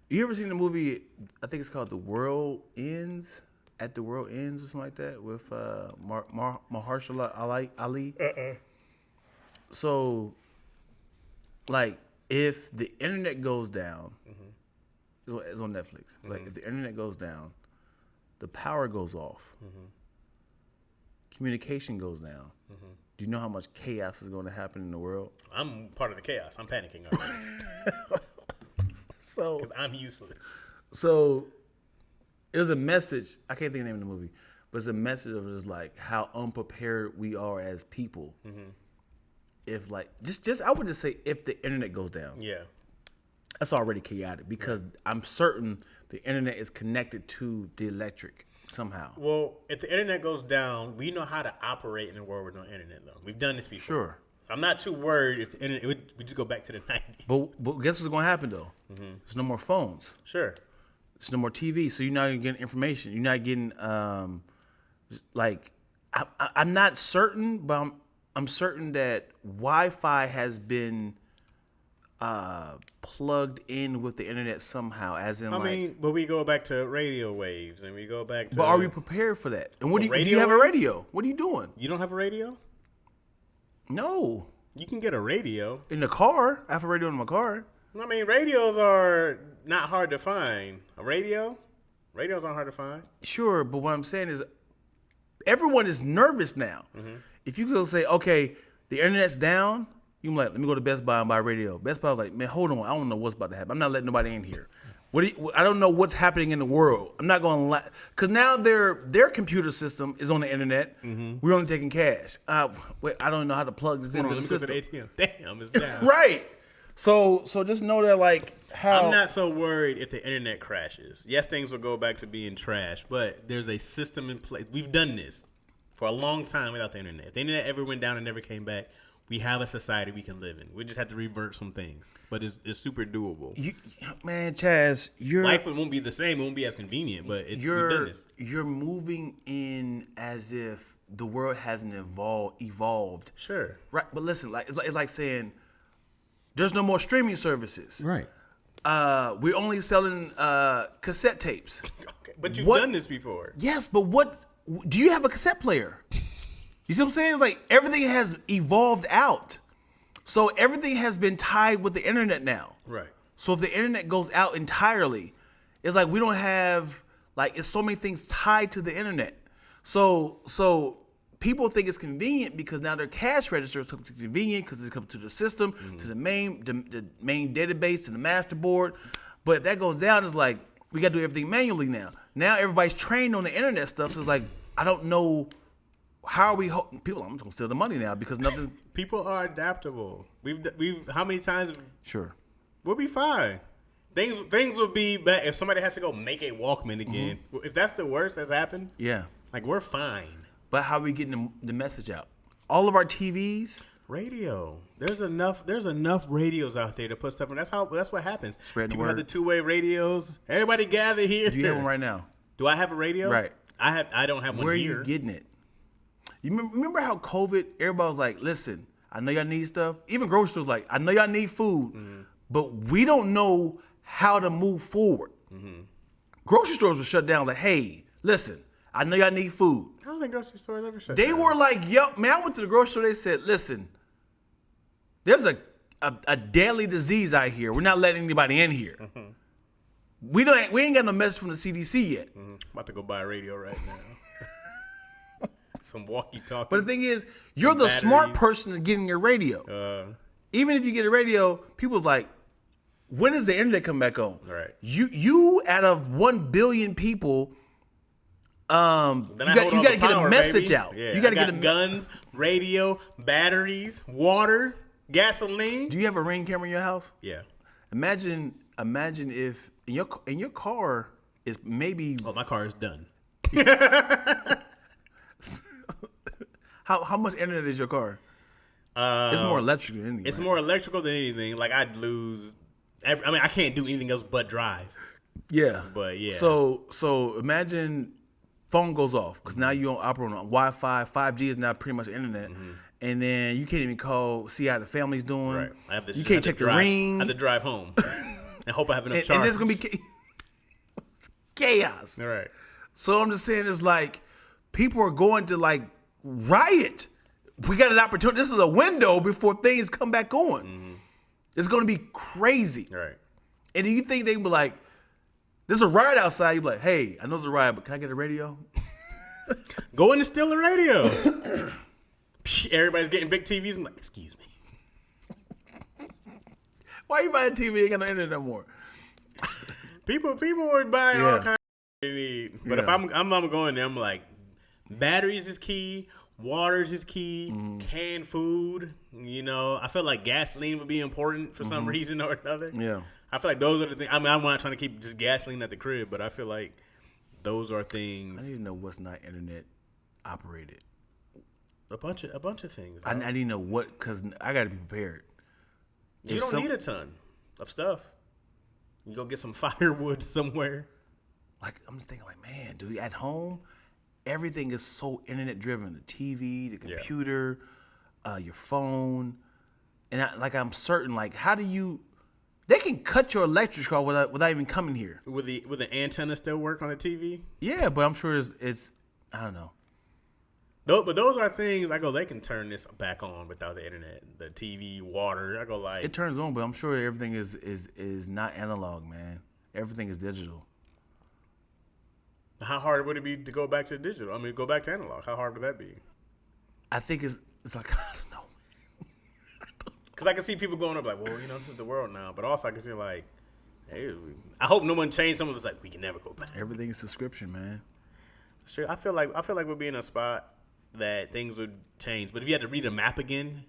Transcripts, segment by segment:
You ever seen the movie? I think it's called The World Ends. At the World Ends or something like that with Mahershala Ali. So, like, if the internet goes down, it's on Netflix. Like, if the internet goes down, the power goes off, communication goes down. Do you know how much chaos is going to happen in the world? I'm part of the chaos. I'm panicking already. So, because I'm useless. So, it was a message. I can't think of the name of the movie, but it's a message of just like how unprepared we are as people. If like just I would just say if the internet goes down, that's already chaotic because I'm certain the internet is connected to the electric somehow. Well, if the internet goes down, we know how to operate in a world with no internet though. We've done this before. Sure. I'm not too worried if the internet. We just go back to the 90s. But guess what's going to happen though? There's no more phones. Sure. There's no more TV, so you're not even getting information. You're not getting I'm not certain, but I'm certain that Wi-Fi has been plugged in with the internet somehow, as in but we go back to radio waves and we go back to. But are we prepared for that? And do you have a radio? What are you doing? You don't have a radio? No. You can get a radio in the car. I have a radio in my car. I mean, radios are not hard to find. A radio? Radios aren't hard to find. Sure, but what I'm saying is everyone is nervous now. If you go say, okay, the internet's down, you can like, let me go to Best Buy and buy a radio. Best Buy was like, man, hold on. I don't know what's about to happen. I'm not letting nobody in here. I don't know what's happening in the world. I'm not going to because now their computer system is on the internet. We're only taking cash. Wait, I don't know how to plug this into the system. Go to the ATM. Damn, it's down. Right. So just know that like how I'm not so worried if the internet crashes. Yes, things will go back to being trash, but there's a system in place. We've done this for a long time without the internet. If the internet ever went down and never came back, we have a society we can live in. We just have to revert some things, but it's super doable. Man, Chaz, life won't be the same. It won't be as convenient, but we've done this. You're moving in as if the world hasn't evolved. Sure, right? But listen, like it's like saying there's no more streaming services. Right. We're only selling cassette tapes. Okay, but you've done this before. Yes, but what do you have a cassette player? You see what I'm saying? It's like everything has evolved out. So everything has been tied with the internet now. Right. So if the internet goes out entirely, it's like we don't have it's so many things tied to the internet. So people think it's convenient because now their cash registers come to convenient because it's come to the system, to the main database, to the master board. But if that goes down, it's like we got to do everything manually now. Now everybody's trained on the internet stuff, so it's like I don't know how are we people. I'm just gonna steal the money now because nothing. People are adaptable. We've how many times? Sure, we'll be fine. Things will be bad if somebody has to go make a Walkman again. If that's the worst that's happened, we're fine. But how are we getting the message out? All of our TVs, radio. There's enough radios out there to put stuff in. That's what happens. Spread the People word. have the two-way radios. Everybody gather here. Do you have one right now? Do I have a radio? Right. I don't have one Where here. Where are you getting it? You remember how COVID, everybody was like, listen, I know y'all need stuff. Even grocery stores like, I know y'all need food, but we don't know how to move forward. Grocery stores were shut down like, hey, listen, I know y'all need food. I don't think grocery stores ever shut down. They were like, yo, man, I went to the grocery store, they said, listen, there's a deadly disease out here. We're not letting anybody in here. We ain't got no message from the CDC yet. I'm about to go buy a radio right now. Some walkie-talkie. But the thing is, you're the smart person getting your radio. Even if you get a radio, people's like, when is the internet come back on? Right. You out of 1 billion people, you got to get a message out. Yeah, you got to get guns, radio, batteries, water, gasoline. Do you have a Ring camera in your house? Yeah. Imagine if in your car is maybe. Oh, my car is done. How much internet is your car? It's more electrical than anything. It's more electrical than anything. Like I'd lose. I can't do anything else but drive. Yeah. But yeah. So imagine phone goes off because now you don't operate on Wi-Fi. 5G is now pretty much the internet, and then you can't even see how the family's doing. Right. You can't check the ring. I have to drive home. And hope I have enough and charge. there's gonna be chaos. All right. So I'm just saying, it's like people are going to like riot. We got an opportunity. This is a window before things come back on. Mm-hmm. It's going to be crazy. All right. And do you think they be like, there's a riot outside? You be like, hey, I know there's a riot, but can I get a radio? Go in and steal the radio. Everybody's getting big TVs. I'm like, excuse me. Why are you buying TV? Ain't got no internet no more. People were buying all kinds of they need. But if I'm going there, I'm like, batteries is key. Waters is key. Canned food. You know, I feel like gasoline would be important for some reason or another. Yeah. I feel like those are the things. I mean, I'm not trying to keep just gasoline at the crib, but I feel like those are I things. need to know what's not internet operated. A bunch of things. I need to know what, because I got to be prepared. You don't need a ton of stuff. You go get some firewood somewhere. Like, I'm just thinking, like, man, dude, at home, everything is so internet driven. The TV, the computer, your phone. And I'm certain, like, how do you, they can cut your electric car without even coming here. Would the antenna still work on the TV? Yeah, but I'm sure it's I don't know. But those are things I go, they can turn this back on without the internet. The TV, water. I go like, It turns on, but I'm sure everything is not analog, man. Everything is digital. how hard would it be to go back to digital? I mean, go back to analog. How hard would that be? I think it's like, I don't know. Because I can see people going up like, well, you know, this is the world now. But also I can see like, hey, I hope no one changed someone that's like, we can never go back. Everything is subscription, man. Sure, I feel like we'll be in a spot that things would change. But if you had to read a map again,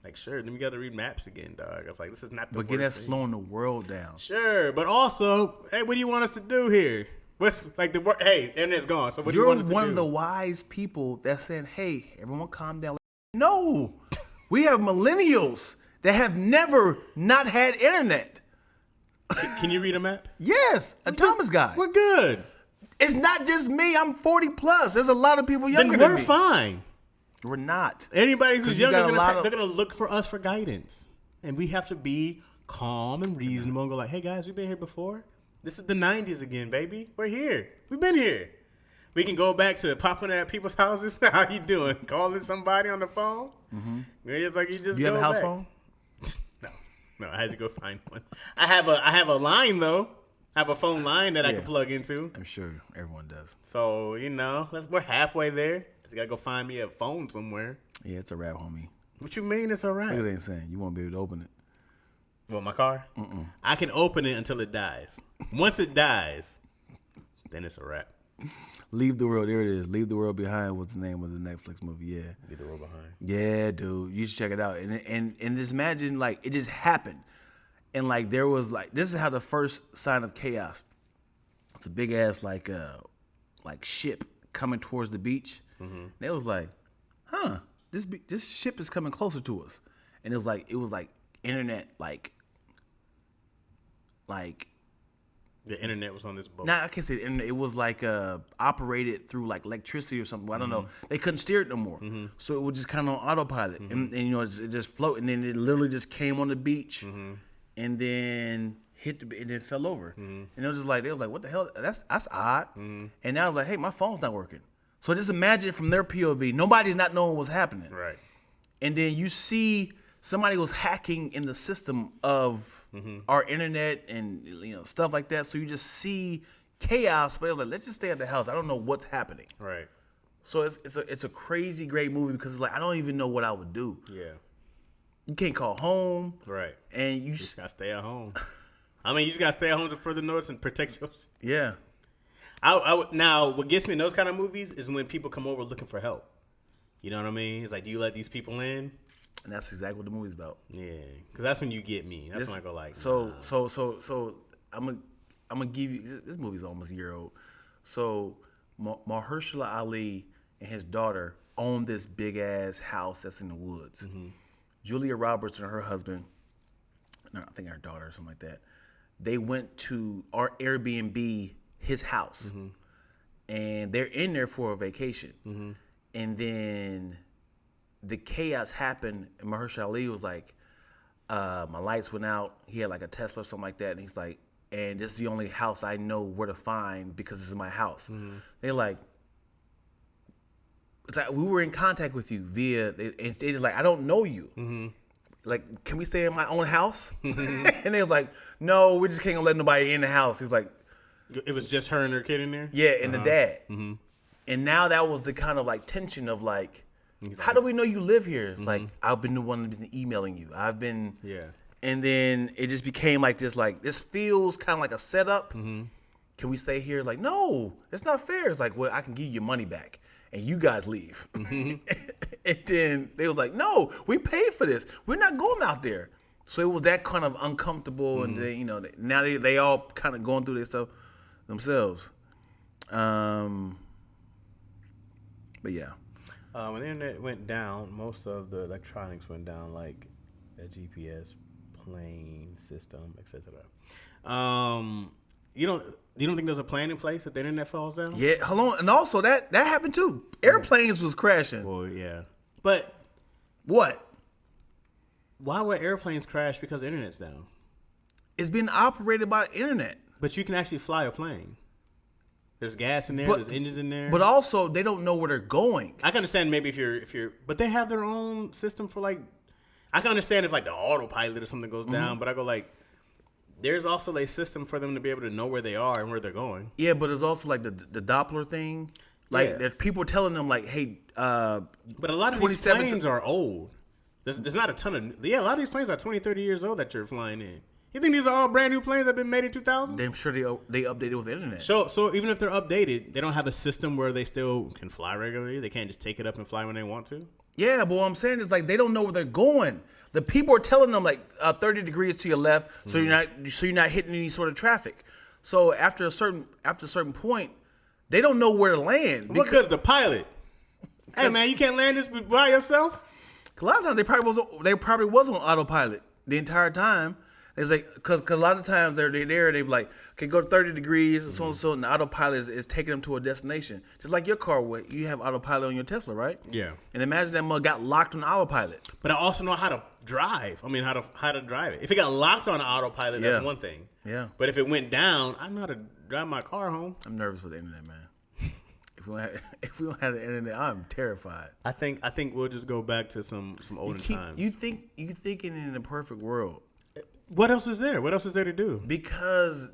like sure, then we got to read maps again, dog. It's like this is not the But worst that's thing. slowing the world down. Sure, but also, hey, what do you want us to do here? What's like the word? Hey, internet's gone. So what do you You're want us to do? one of the wise people that's saying, hey, everyone calm down. No, we have millennials that have never not had internet. Can you read a map? Yes, a Thomas guy. We're good. It's not just me. I'm 40 plus. There's a lot of people Then younger than we're me. fine. We're not. Anybody 'Cause who's you younger got is a lot of- they're gonna look for us for guidance, and we have to be calm and reasonable and go like, "Hey guys, we've been here before. This is the '90s again, baby. We're here. We've been here. We can go back to popping at people's houses. How you doing? Calling somebody on the phone. It's like you just. Do you have go a house back. phone? No, I had to go find one. I have a line though. I have a phone line that I can plug into. I'm sure everyone does. So you know, we're halfway there. I just gotta go find me a phone somewhere. Yeah, it's a wrap, homie. What you mean it's all Look right? at that saying. You won't be able to open it. Well, my car? I can open it until it dies. Once it dies, then it's a wrap. Leave the World. There it is. Leave the World Behind was the name of the Netflix movie. Yeah. Leave the world behind. Yeah, dude. You should check it out. And just imagine, like, it just happened. And, like, there was, like, this is how the first sign of chaos. It's a big-ass, like ship coming towards the beach. And it was like, huh, this ship is coming closer to us. And it was like internet, like The internet was on this boat. I can't say the internet. It was like operated through like electricity or something. I don't know. They couldn't steer it no more, so it was just kind of on autopilot, and you know it just floated. And then it literally just came on the beach, and then hit and then fell over. And it was just like they was like, "What the hell? That's odd." And now I was like, "Hey, my phone's not working." So just imagine from their POV, nobody's not knowing what's happening, Right. and then you see somebody was hacking in the system of our internet and you know stuff like that. So you just see chaos, but it's like, let's just stay at the house. I don't know what's happening. Right. So it's a crazy great movie because it's like I don't even know what I would do. Yeah. You can't call home, Right. and you You just gotta stay at home. I mean, you just gotta stay at home to further notice and protect yourself. yeah. Now, what gets me in those kind of movies is when people come over looking for help. You know what I mean? It's like, do you let these people in? And that's exactly what the movie's about. Yeah, because that's when you get me. That's when I go like, so nah. so I'm gonna give you this movie's almost a year old. So Mahershala Ali and his daughter own this big ass house that's in the woods. Julia Roberts and her husband, no, I think her daughter or something like that. They went to our Airbnb his house, and they're in there for a vacation, and then the chaos happened, and Mahershala Ali was like, my lights went out. He had like a Tesla or something like that, and he's like, and this is the only house I know where to find because this is my house. They're like, it's like, we were in contact with you via, and they just like, I don't know you. Like, can we stay in my own house? And they was like, no, we just can't let nobody in the house. He's like, it was just her and her kid in there? yeah, and the dad. And now that was the kind of like tension of like, how do we know you live here? It's like, I've been the one that's been emailing you. I've been, and then it just became like this feels kind of like a setup. Can we stay here? Like, no, it's not fair. It's like, well, I can give you your money back and you guys leave. And then they was like, no, we paid for this. We're not going out there. So it was that kind of uncomfortable. And then, you know, now they all kind of going through this stuff themselves. But yeah. When the internet went down, most of the electronics went down, like a GPS, plane system, etc. You don't think there's a plan in place if the internet falls down? Yeah, hold on. And also that happened too. Airplanes was crashing. Well, yeah. But what? Why would airplanes crash because the internet's down? It's being operated by the internet. But you can actually fly a plane. There's gas in there. There's engines in there. But also, they don't know where they're going. I can understand maybe if you're, but they have their own system for like. I can understand if like the autopilot or something goes down, but I go like, there's also a system for them to be able to know where they are and where they're going. Yeah, but it's also like the Doppler thing. Like there's people telling them like, hey, but a lot of these planes are old. There's not a ton of a lot of these planes are 20, 30 years old that you're flying in. You think these are all brand new planes that have been made in 2000? I'm sure they updated with the internet. So even if they're updated, they don't have a system where they still can fly regularly. They can't just take it up and fly when they want to. Yeah, but what I'm saying is like they don't know where they're going. The people are telling them like 30 degrees to your left, so you're not hitting any sort of traffic. So after a certain point, they don't know where to land because the pilot. Hey man, you can't land this by yourself. A lot of times they probably was on autopilot the entire time. It's like because a lot of times they're there, they be like, okay, go to 30 degrees and so and so, and the autopilot is taking them to a destination. Just like your car, you have autopilot on your Tesla, right? Yeah. And imagine that mug got locked on autopilot. But I also know how to drive. I mean, how to drive it. If it got locked on autopilot, that's one thing. Yeah. But if it went down, I know how to drive my car home. I'm nervous with the internet, man. If we don't have the internet, I'm terrified. I think we'll just go back to some olden times. You thinking in the perfect world. What else is there? What else is there to do? Because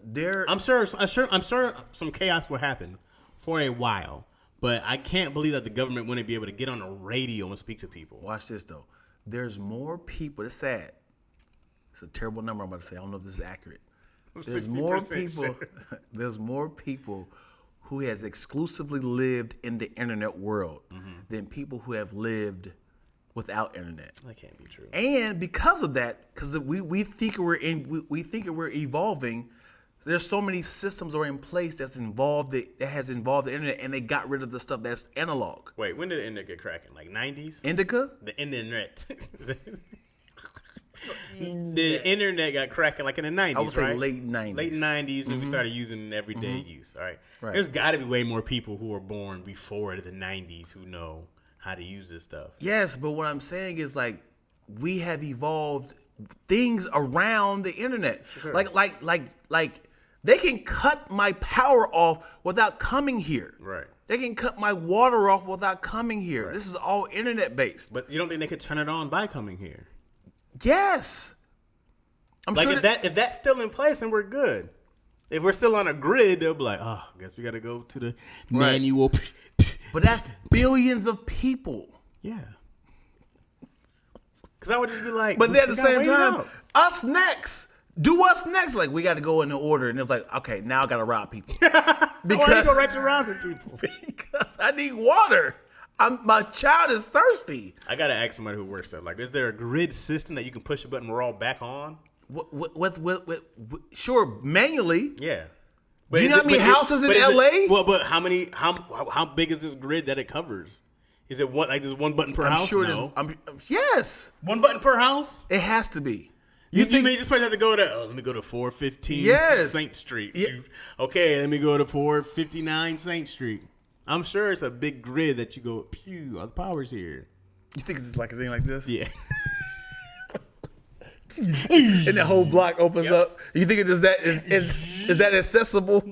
I'm sure some chaos will happen for a while, but I can't believe that the government wouldn't be able to get on the radio and speak to people. Watch this though. There's more people. It's sad. It's a terrible number I'm about to say. I don't know if this is accurate. There's more people. Sure. There's more people who has exclusively lived in the internet world than people who have lived without internet. That can't be true. And because of that, because we think we're evolving, there's so many systems are in place that has involved the internet, and they got rid of the stuff that's analog. Wait, when did the internet get cracking? Like 90s? Indica? The internet. The internet got cracking like in the 90s, I would say right? late 90s. Late 90s, and we started using it in everyday use, all right? There's got to be way more people who were born before the 90s who know how to use this stuff. Yes, but what I'm saying is like we have evolved things around the internet. Sure. Like they can cut my power off without coming here. Right. They can cut my water off without coming here. Right. This is all internet based. But you don't think they could turn it on by coming here? Yes. I'm like sure if that's still in place, then we're good. If we're still on a grid, they'll be like, oh, I guess we got to go to the manual. But that's billions of people. Yeah. Because I would just be like, but then at the same time, us next. Do us next. Like, we got to go in the order. And it's like, okay, now I got to rob people. Why you go right to robbing people? Because I need water. My child is thirsty. I got to ask somebody who works there. Like, is there a grid system that you can push a button, we're all back on? Sure, manually. Yeah. But do you know how many houses in LA? But how big is this grid that it covers? Is it there's one button per house? Sure no. Yes. One button per house? It has to be. You may just have to go to, let me go to 415 Saint Street. Yeah. Okay, let me go to 459 Saint Street. I'm sure it's a big grid that you go, pew, all the power's here. You think it's like a thing like this? Yeah. and the whole block opens up. You think is that accessible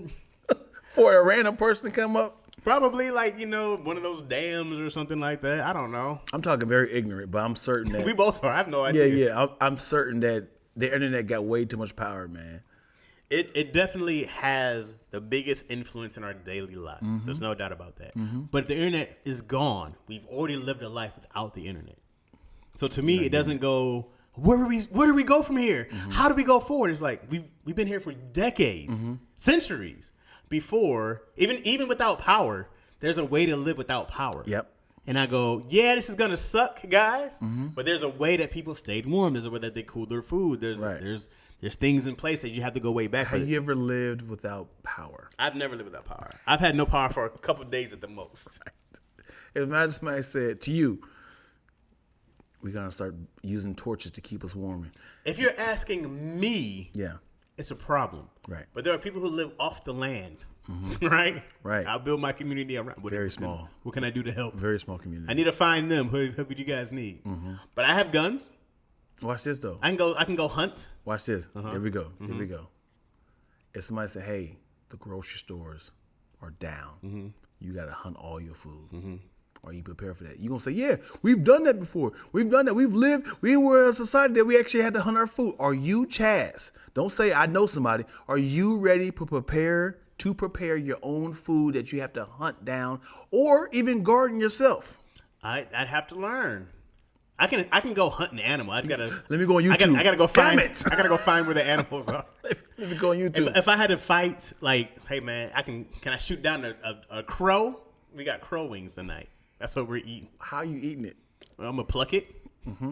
for a random person to come up? Probably like, one of those dams or something like that. I don't know. I'm talking very ignorant, but I'm certain that We both are. I have no idea. Yeah. I'm certain that the internet got way too much power, man. It definitely has the biggest influence in our daily life. There's no doubt about that. But if the internet is gone, we've already lived a life without the internet. So to me, it doesn't go, where do we go from here? How do we go forward? It's like we've been here for decades, centuries before, even without power, there's a way to live without power. Yep. And I go, yeah, this is gonna suck, guys. But there's a way that people stayed warm. There's a way that they cooled their food. There's things in place that you have to go way back. Have you ever lived without power? I've never lived without power. I've had no power for a couple of days at the most. Imagine somebody said to you, we're gonna start using torches to keep us warm. If you're asking me, Yeah. it's a problem. Right. But there are people who live off the land. Right? Right. I'll build my community around. Very small. What can I do to help? Very small community. I need to find them. Who do you guys need? But I have guns. Watch this though. I can go hunt. Watch this. Here we go. Here we go. If somebody say, "Hey, the grocery stores are down. You got to hunt all your food." Are you prepared for that? You gonna say, "Yeah, we've done that before. We've done that. We were a society that we actually had to hunt our food." Are you, Chaz? Don't say, "I know somebody." Are you ready to prepare your own food that you have to hunt down, or even garden yourself? I'd have to learn. I can go hunt an animal. I gotta. Let me go on YouTube. I gotta go find. Damn it. I gotta go find where the animals are. Let me go on YouTube. If I had to fight, like, hey man, can I shoot down a crow? We got crow wings tonight. That's what we're eating. How are you eating it? I'm gonna pluck it.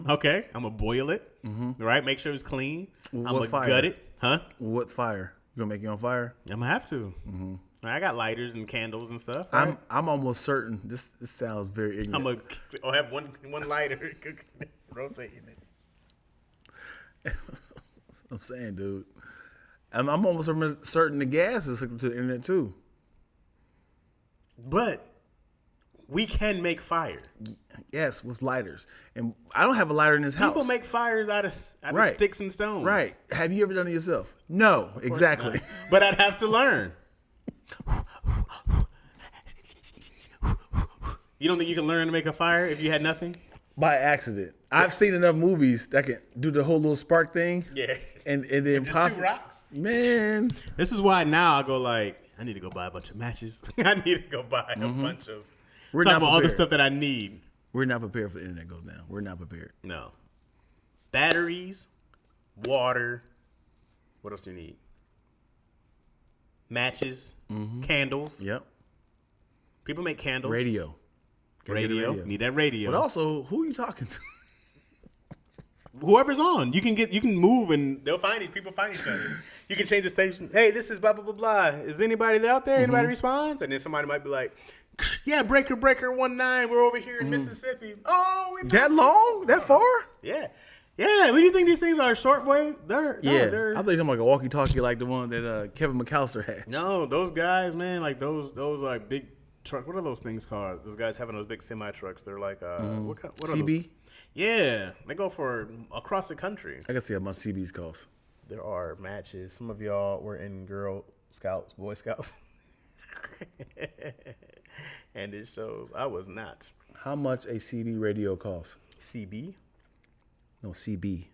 Okay, I'm gonna boil it. Right, make sure it's clean. I'm gonna gut it. Huh? What fire? You gonna make it on fire? I'm gonna have to. I got lighters and candles and stuff. Right? I'm almost certain. This sounds very ignorant. I'll have one lighter, rotating it. I'm saying, dude. I'm almost certain the gas is hooked to the internet too. But we can make fire. Yes, with lighters. And I don't have a lighter in this house. People make fires out of sticks and stones. Right. Have you ever done it yourself? No, exactly. But I'd have to learn. You don't think you can learn to make a fire if you had nothing? By accident. I've seen enough movies that can do the whole little spark thing. Yeah. And the impossible. Just 2 rocks. Man. This is why now I go like, I need to go buy a bunch of matches. I need to go buy a bunch of. We're talking not about all the prepared. stuff that I need. We're not prepared for the internet goes down. We're not prepared. No. Batteries, water. What else do you need? Matches, candles. Yep. People make candles. Radio. Radio. Need that radio. But also, who are you talking to? Whoever's on, you can move and they'll find it. People find each other. You can change the station. Hey, this is blah blah blah blah. Is anybody out there? Anybody responds? And then somebody might be like, "Yeah, breaker 19. We're over here in Mississippi." Oh, That long? That far? Yeah. What do you think these things are? Shortwave? They're I thought you were talking about a walkie-talkie like the one that Kevin McAllister had. No, those guys, man, like those like big truck. What are those things called? Those guys having those big semi trucks. They're like what are CB? those? Yeah, they go for across the country. I can see how much CBs cost. There are matches. Some of y'all were in Girl Scouts, Boy Scouts, and it shows I was not. How much a CB radio costs? CB. No, CB.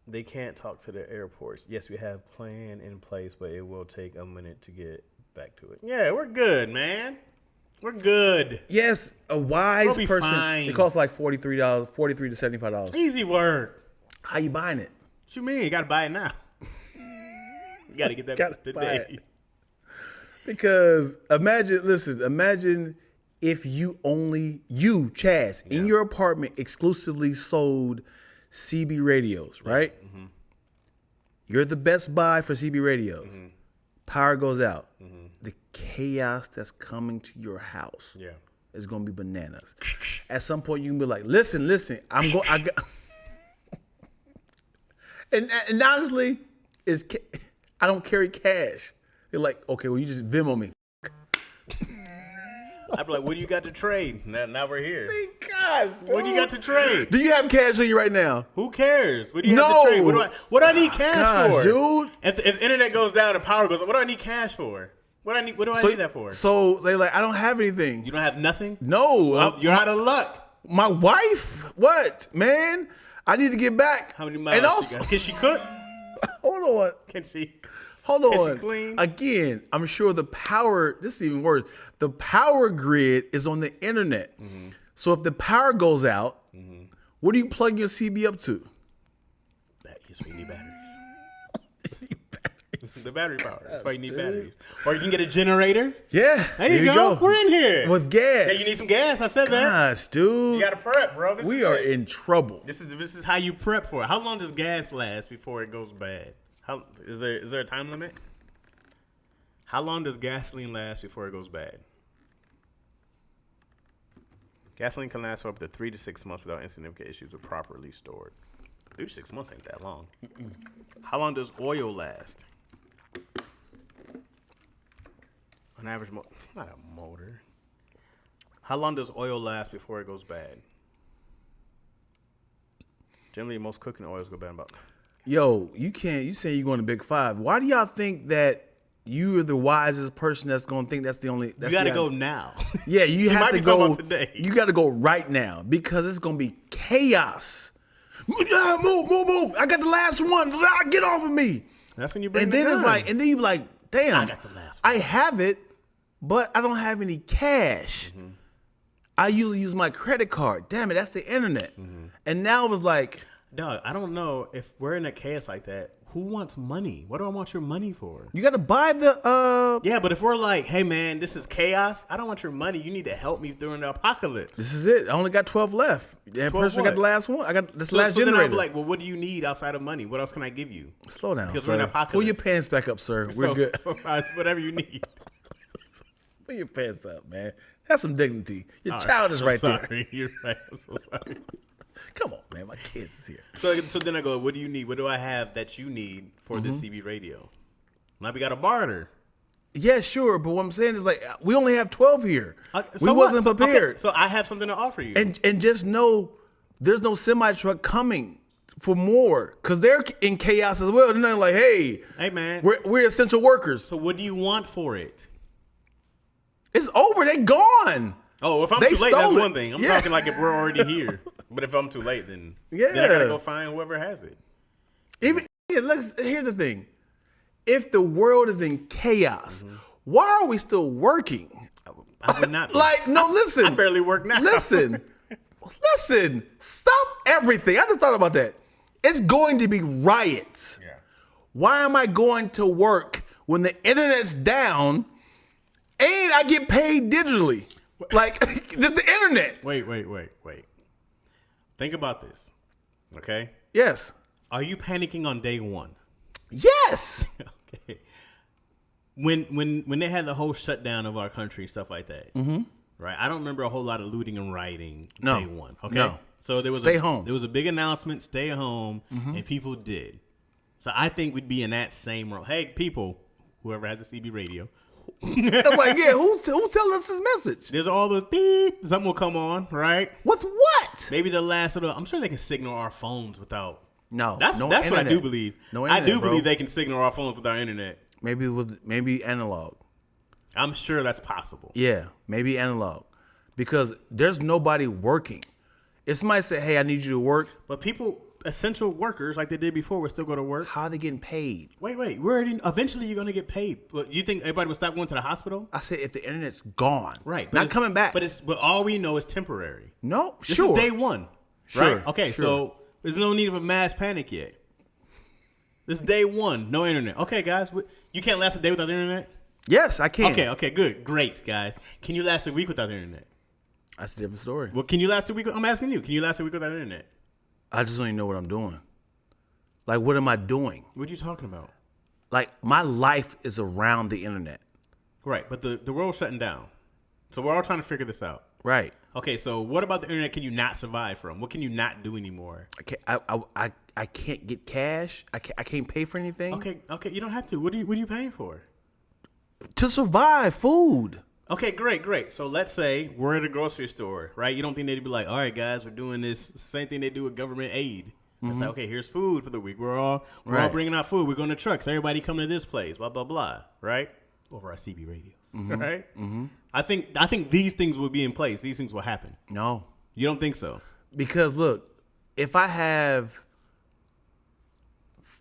They can't talk to the airports. Yes, we have plan in place, but it will take a minute to get back to it. Yeah, we're good, man. We're good. Yes, a wise We'll be person. fine. It costs like $43 to $75. Easy word. How you buying it? What you mean? You got to buy it now. You got to get that Gotta buy today. it. Because imagine if you, Chaz, in your apartment exclusively sold CB radios, right? Mm-hmm. You're the Best Buy for CB radios. Mm-hmm. Power goes out. Mm-hmm. The chaos that's coming to your house is going to be bananas. At some point, you can be like, listen, and honestly, I don't carry cash. They're like, okay, well, you just Venmo me. I'd be like, what do you got to trade? Now we're here. Gosh, dude. What do you got to trade? Do you have cash on you right now? Who cares? What do you No. have to trade? What do I need cash Gosh, for? dude. If the internet goes down and power goes up, what do I need cash for? What do I need that for? So they're like, I don't have anything. You don't have nothing? No. Well, you're out of luck. My wife? What? Man, I need to get back. How many miles And also, she got? Can she cook? hold on. Can she? Hold Can on. she clean? Again, I'm sure the power, this is even worse. The power grid is on the internet. Mm-hmm. So if the power goes out, what do you plug your CB up to? Yes, we need batteries. The battery power. That's why you need batteries. Or you can get a generator. Yeah. There you go. We're in here. With gas. Yeah, you need some gas. I said that. Gosh, dude. You got to prep, bro. We are in trouble. This is how you prep for it. How long does gas last before it goes bad? Is there a time limit? How long does gasoline last before it goes bad? Gasoline can last for up to 3 to 6 months without any significant issues if properly stored. 3 to 6 months ain't that long. How long does oil last? On average, it's not a motor. How long does oil last before it goes bad? Generally, most cooking oils go bad in about. Yo, you say you're going to Big Five. Why do y'all think that you are the wisest person that's going to think that's the only? You got to go now. Yeah, you have might to be talking go about today. You got to go right now because it's going to be chaos. Move. I got the last one. Get off of me. That's when you bring And the then gun. it's like, and then you be like, damn, I got the last one. I have it, but I don't have any cash. Mm-hmm. I usually use my credit card. Damn it, that's the internet. Mm-hmm. And now it was like, Dog, I don't know if we're in a chaos like that. Who wants money? What do I want your money for? you got to buy the. Yeah, but if we're like, hey man, this is chaos. I don't want your money. You need to help me during the apocalypse. This is it. I only got 12 left. That 12 person what? got the last one. I got this So, last so then generator. I'll be like, well, what do you need outside of money? What else can I give you? Slow down, Because sir. we're in an apocalypse. Pull your pants back up, sir. We're good. So whatever you need. Pull your pants up, man. Have some dignity. Your child is right there. Sorry, you're right. I'm so sorry. Come on, man. My kids is here. So then I go, what do you need? What do I have that you need for this CB radio? Now we got a barter. Yeah, sure. But what I'm saying is like, we only have 12 here. So we what? wasn't So, prepared. okay, so I have something to offer you. And just know there's no semi truck coming for more because they're in chaos as well. They're not like, hey, man, we're essential workers. So what do you want for it? It's over. They're gone. Oh, if I'm They too late, that's stole it. one thing. I'm Yeah. talking like if we're already here. But if I'm too late, then I Yeah. gotta go find whoever has it. Even here's the thing: if the world is in chaos, why are we still working? I would not. Like, no, listen. I barely work now. Listen. Stop everything. I just thought about that. It's going to be riots. Yeah. Why am I going to work when the internet's down and I get paid digitally? Like, this is the internet. Wait. Think about this. Okay. Yes. Are you panicking on day one? Yes. Okay. When they had the whole shutdown of our country, stuff like that. Right. I don't remember a whole lot of looting and rioting No. day one. Okay. No. So there was Stay home. There was a big announcement, stay home, and people did. So I think we'd be in that same role. Hey, people, whoever has a CB radio. I'm like, yeah, who's telling us this message? There's all those beep. Something will come on, right? With what? Maybe the last of the. I'm sure they can signal our phones without. No. That's no what I internet. do believe. No I internet, do bro. believe they can signal our phones with our internet. Maybe analog. I'm sure that's possible. Yeah, maybe analog. Because there's nobody working. If somebody said, hey, I need you to work, But people, essential workers, like they did before, would still go to work. how are they getting paid? Wait. Eventually, you're gonna get paid. But you think everybody would stop going to the hospital? I said if the internet's gone. Right. Not coming back. But all we know is temporary. No, This sure. is day one. Sure, Right? Okay, sure. so there's no need of a mass panic yet. This is day one. No internet. Okay, guys. You can't last a day without the internet? Yes, I can. Okay, good. Great, guys. Can you last a week without the internet? That's a different story. Well, can you last a week? I'm asking you. Can you last a week without the internet? I just don't even know what I'm doing. Like, what am I doing? What are you talking about? Like, my life is around the internet. Right, but the world's shutting down. So we're all trying to figure this out. Right. Okay, so what about the internet can you not survive from? What can you not do anymore? I can't get cash. I can't pay for anything. Okay, you don't have to. What are you paying for? To survive, food. Okay, great. So let's say we're at a grocery store, right? You don't think they'd be like, all right, guys, we're doing this same thing they do with government aid. It's like, okay, here's food for the week. We're all bringing out food. We're going to trucks. Everybody come to this place. Blah blah blah. Right? Over our CB radios. Right? I think these things will be in place. These things will happen. No, You don't think so? because look, if I have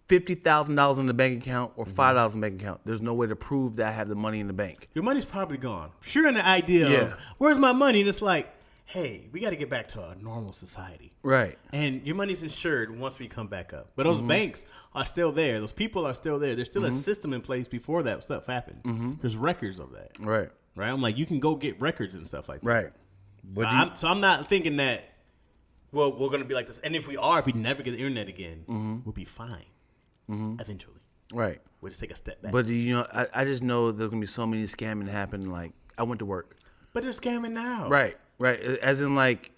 $50,000 in the bank account or $5 in the bank account, there's no way to prove that I have the money in the bank. Your money's probably gone. Sure, in the idea of where's my money, and it's like, hey, we got to get back to a normal society. Right. And your money's insured once we come back up. But those banks are still there. Those people are still there. There's still a system in place before that stuff happened. There's records of that. Right. Right? I'm like, you can go get records and stuff like that. Right. So I'm not thinking that, well, we're going to be like this. And if we never get the internet again, we'll be fine. Eventually. Right. We'll just take a step back. But I just know there's gonna be so many scamming happening. Like I went to work. But they're scamming now. Right. As in like,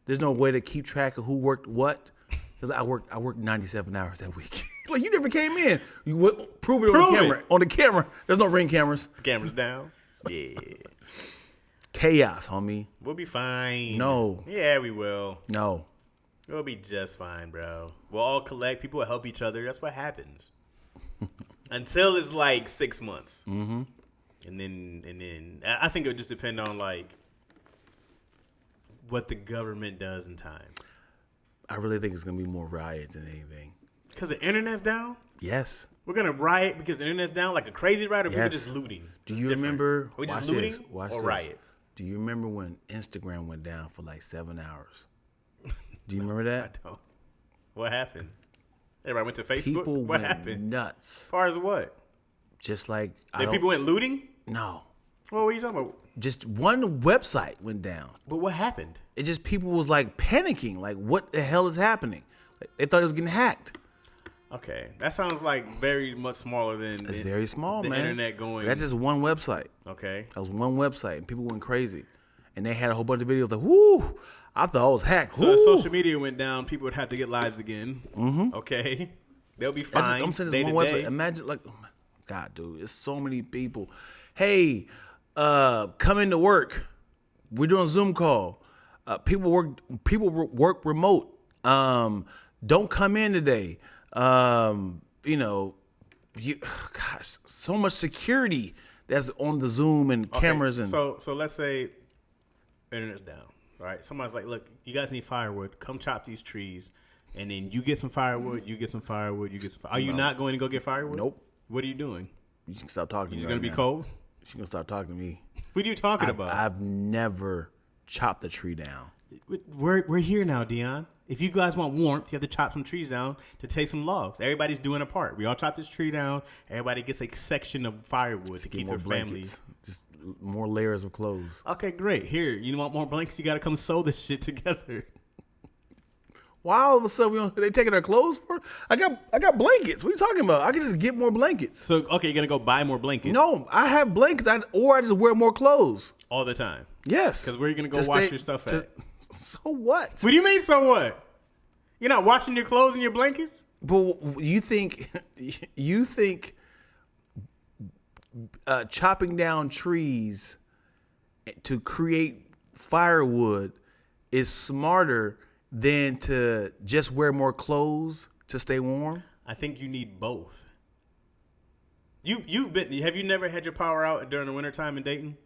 there's no way to keep track of who worked what. Because I worked 97 hours that week. Like you never came in. You prove it on the camera. On the camera. There's no ring cameras. Cameras down. Yeah. Chaos, homie. We'll be fine. No. Yeah, we will. No. We'll be just fine, bro. We'll all collect. People will help each other. That's what happens. Until it's like 6 months. Mm-hmm. And then I think it would just depend on like what the government does in time. I really think it's gonna be more riots than anything. Because the internet's down? Yes. We're gonna riot because the internet's down like a crazy riot, or people just looting? Do you remember? Are we just looting Watch or this. riots? Do you remember when Instagram went down for like 7 hours? Do you remember that? I don't. What happened? Everybody went to Facebook? People What went happened? nuts. As far as what? Just like People went looting? No. Well, what are you talking about? Just one website went down. But what happened? It just people was like panicking, like what the hell is happening? Like, they thought it was getting hacked. Okay, that sounds like very much smaller than It's very small, the man. internet going. That's just one website. Okay. That was one website, and people went crazy, and they had a whole bunch of videos like, "Whoo!" I thought I was hacked. So if social media went down, people would have to get lives again. Mm-hmm. Okay, they'll be fine. I'm saying this one website. Imagine like, oh my God, dude, it's so many people. Hey, come into work. We're doing Zoom call. People work remote. Don't come in today. Gosh, so much security that's on the Zoom and cameras and so let's say internet's down, right? Somebody's like, look, you guys need firewood. Come chop these trees, and then you get some firewood. You get some firewood. You get some. Are you not going to go get firewood? Nope. What are you doing? You can stop talking to me. It's right gonna be now. cold. She's gonna stop talking to me. What are you talking about? I've never chopped a tree down. We're here now, Dion. If you guys want warmth, you have to chop some trees down to take some logs. Everybody's doing a part. We all chop this tree down. Everybody gets a section of firewood to keep their family. Just more layers of clothes. Okay, great. Here, you want more blankets? You got to come sew this shit together. Why all of a sudden they taking our clothes for? I got blankets. What are you talking about? I can just get more blankets. So okay, you're gonna go buy more blankets? No, I have blankets. I just wear more clothes All the time. Yes. Because where are you gonna go wash your stuff at? So what? What do you mean? So what? You're not washing your clothes and your blankets? But you think chopping down trees to create firewood is smarter than to just wear more clothes to stay warm? I think you need both. Have you never had your power out during the wintertime in Dayton?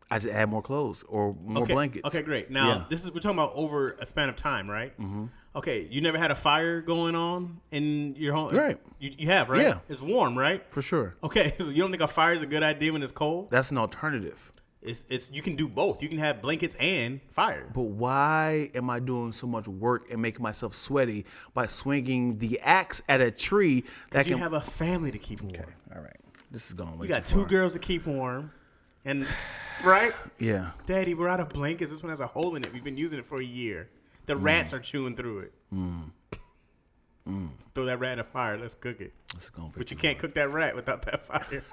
I just add more clothes or more blankets. Okay, great. Now we're talking about over a span of time, right? Mm-hmm. Okay, you never had a fire going on in your home, right? You have, right? Yeah, it's warm, right? For sure. Okay, so you don't think a fire is a good idea when it's cold? That's an alternative. It's you can do both. You can have blankets and fire. But why am I doing so much work and making myself sweaty by swinging the axe at a tree that you have a family to keep warm? Okay, all right. This is going way You got too two far. girls to keep warm, and right? Yeah. Daddy, we're out of blankets. This one has a hole in it. We've been using it for a year. The rats are chewing through it. Throw that rat in a fire. Let's cook it. But you can't cook that rat without that fire.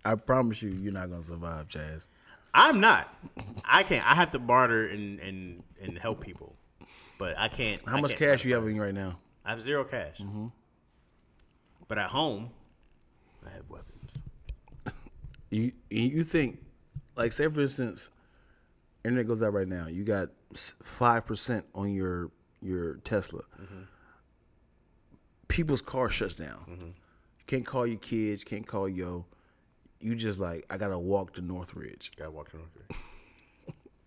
I promise you're not gonna survive, Chaz. I'm not. I can't. I have to barter and help people, but I can't. How much cash you have in you right now? I have zero cash. Mm-hmm. But at home, I have weapons. You think like say for instance, internet goes out right now. You got 5% on your Tesla. Mm-hmm. People's car shuts down. Mm-hmm. You can't call your kids. Can't call yo. You just like I gotta walk to Northridge. Gotta walk to Northridge.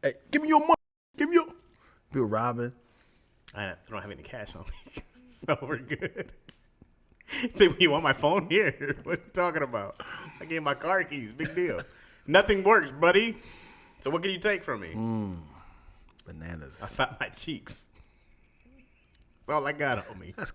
Hey, give me your money. Give me your. People robbing. I don't have any cash on me, so we're good. Say, you want my phone here? What are you talking about? I gave my car keys. Big deal. Nothing works, buddy. So what can you take from me? Bananas. I saw my cheeks. That's all I got on me. That's